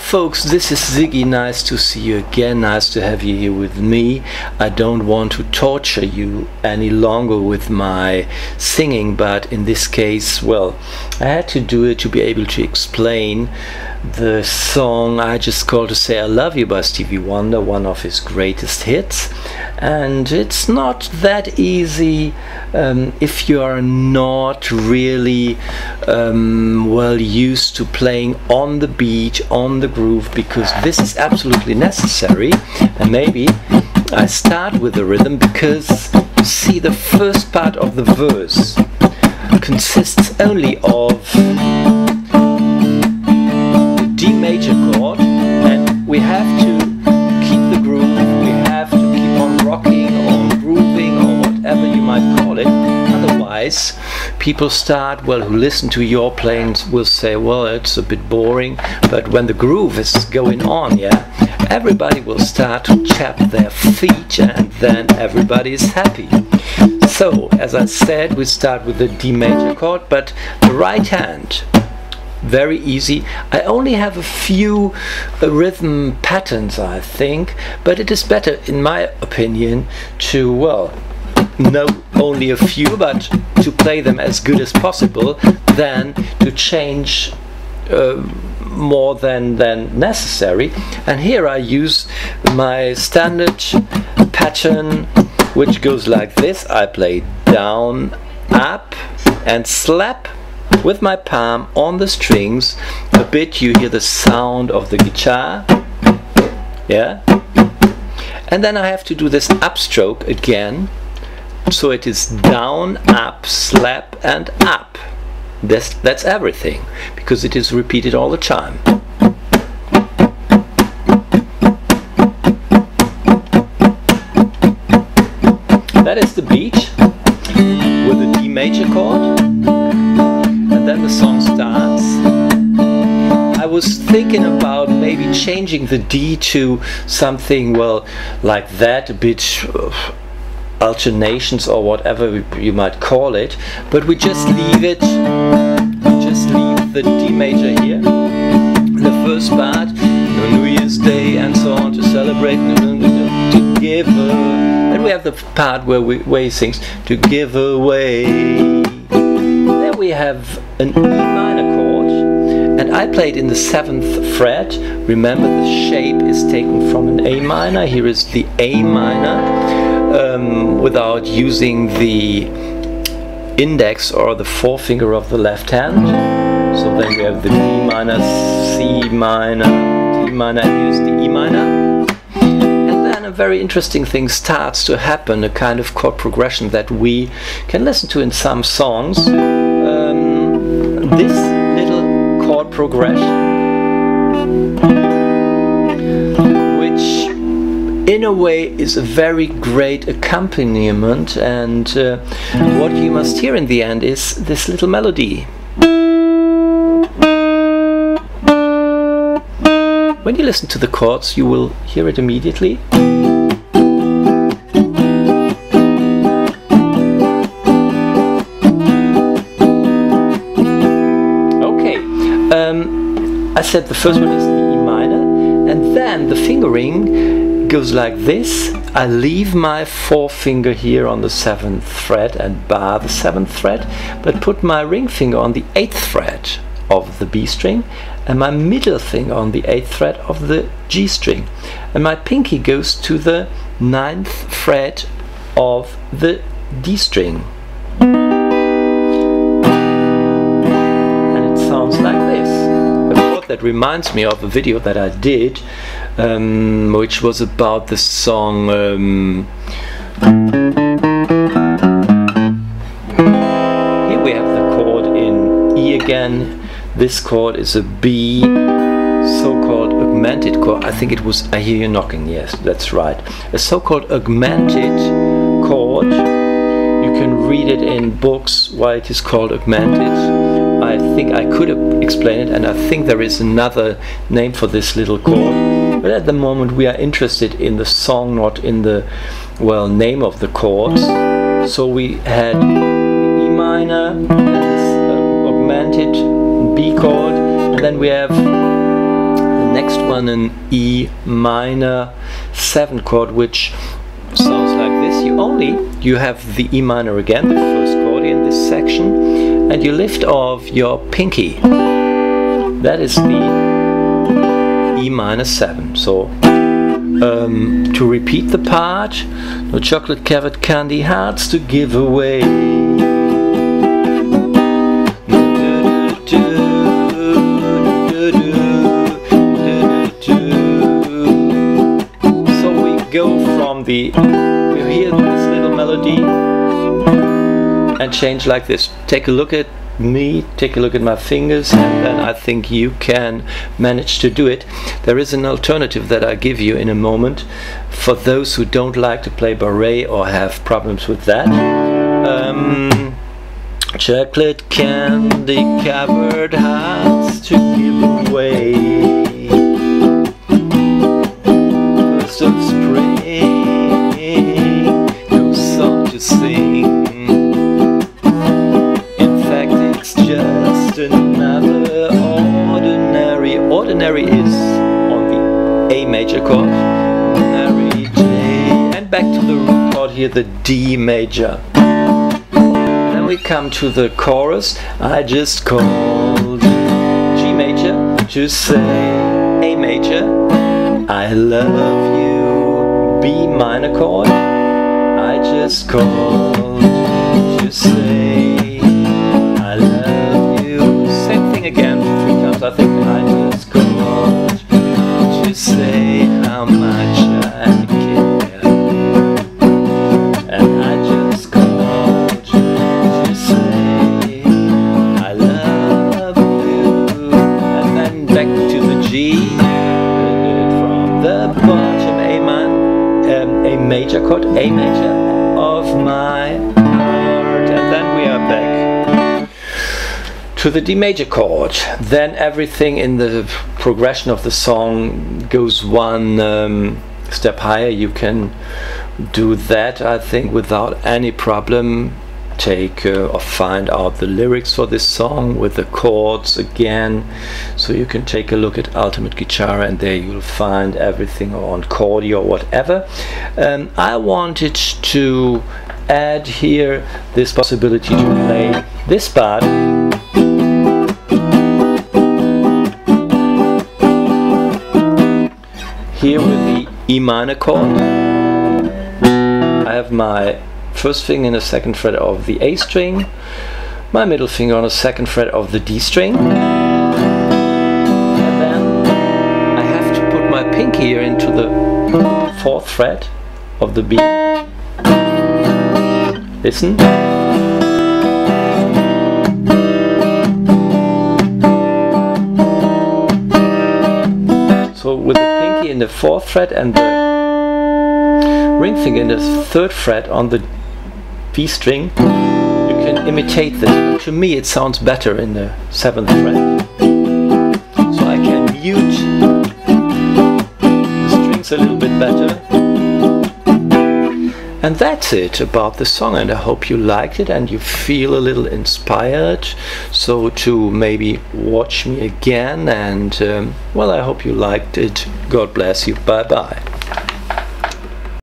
folks, this is Siggi. Nice to see you again. Nice to have you here with me. I don't want to torture you any longer with my singing, but in this case, well, I had to do it to be able to explain the song I just called to say I love you by Stevie Wonder, one of his greatest hits. And it's not that easy if you are not really well used to playing on the beat, on the groove, because this is absolutely necessary. And maybe I start with the rhythm because you see the first part of the verse consists only of the D major chord, and we have to keep the groove, we have to keep on rocking or grooving or whatever you might call it. Otherwise people start, well, who listen to your playing will say, well, it's a bit boring. But when the groove is going on, yeah, everybody will start to tap their feet, and then everybody is happy. So as I said, we start with the D major chord, but the right hand, very easy. I only have a few rhythm patterns, I think, but it is better, in my opinion, to, well, know only a few, but to play them as good as possible, than to change more than necessary. And here I use my standard pattern, which goes like this. I play down, up, and slap with my palm on the strings a bit. You hear the sound of the guitar, yeah, and then I have to do this upstroke again, so it is down, up, slap, and up. That's everything, because it is repeated all the time. That is the beat with the D major chord, and then the song starts. I was thinking about maybe changing the D to something, well, like that, a bit alternations or whatever you might call it, but we just leave it. We just leave the D major here, the first part, New Year's Day and so on, to celebrate, to give, and we have the part where he sings to give away. Then we have an E minor chord, and I played in the 7th fret. Remember, the shape is taken from an A minor. Here is the A minor, without using the index or the forefinger of the left hand. So then we have the B minor, C minor, D minor, and here's the E minor. And then a very interesting thing starts to happen, a kind of chord progression that we can listen to in some songs. This little chord progression, which in a way is a very great accompaniment, and what you must hear in the end is this little melody. When you listen to the chords, you will hear it immediately. Okay, I said the first one is the E minor, and then the fingering goes like this. I leave my forefinger here on the 7th fret and bar the 7th fret, but put my ring finger on the 8th fret of the B string and my middle finger on the 8th fret of the G string, and my pinky goes to the 9th fret of the D string, and it sounds like this. A chord that reminds me of a video that I did, which was about the song here we have the chord in E again. This chord is a B, so-called augmented chord. I think it was, I hear you knocking, yes, that's right. A so-called augmented chord. You can read it in books why it is called augmented. I think I could explain it, and I think there is another name for this little chord. But at the moment we are interested in the song, not in the, well, name of the chords. So we had the E minor and this augmented B chord, and then we have the next one an E minor 7 chord, which sounds like this. You have the E minor again, the first chord in this section, and you lift off your pinky. That is the E minor 7. So to repeat the part, no chocolate covered candy hearts to give away. So we go from we hear this little melody and change like this. Take a look at me, take a look at my fingers, and then I think you can manage to do it. There is an alternative that I give you in a moment for those who don't like to play barré or have problems with that. Chocolate candy covered hearts to give away. First of spring, no song to sing. Just another ordinary. Ordinary is on the A major chord, ordinary J, and back to the root chord here, the D major. Then we come to the chorus. I just called G major to say A major. I love you, B minor chord. I just called to say I love you. Same thing again 3 times. I think I just called to say how much I care. And I just called to say I love you. And then back to the G. From the bottom, A major chord, A major of my heart. And then we are back to the D major chord. Then everything in the progression of the song goes one step higher. You can do that, I think, without any problem. Take or find out the lyrics for this song with the chords again. So you can take a look at Ultimate Guitar, and there you'll find everything on chordy or whatever. I wanted to add here this possibility to play this part here with the E minor chord. I have my first finger in the 2nd fret of the A string, my middle finger on the 2nd fret of the D string, and then I have to put my pinky here into the 4th fret of the B. Listen. So with the pinky in the 4th fret and the ring finger in the 3rd fret on the D string, you can imitate this. But to me it sounds better in the 7th fret. So I can mute the strings a little bit better. And that's it about the song, and I hope you liked it and you feel a little inspired, so to maybe watch me again, and well, I hope you liked it. God bless you. Bye bye.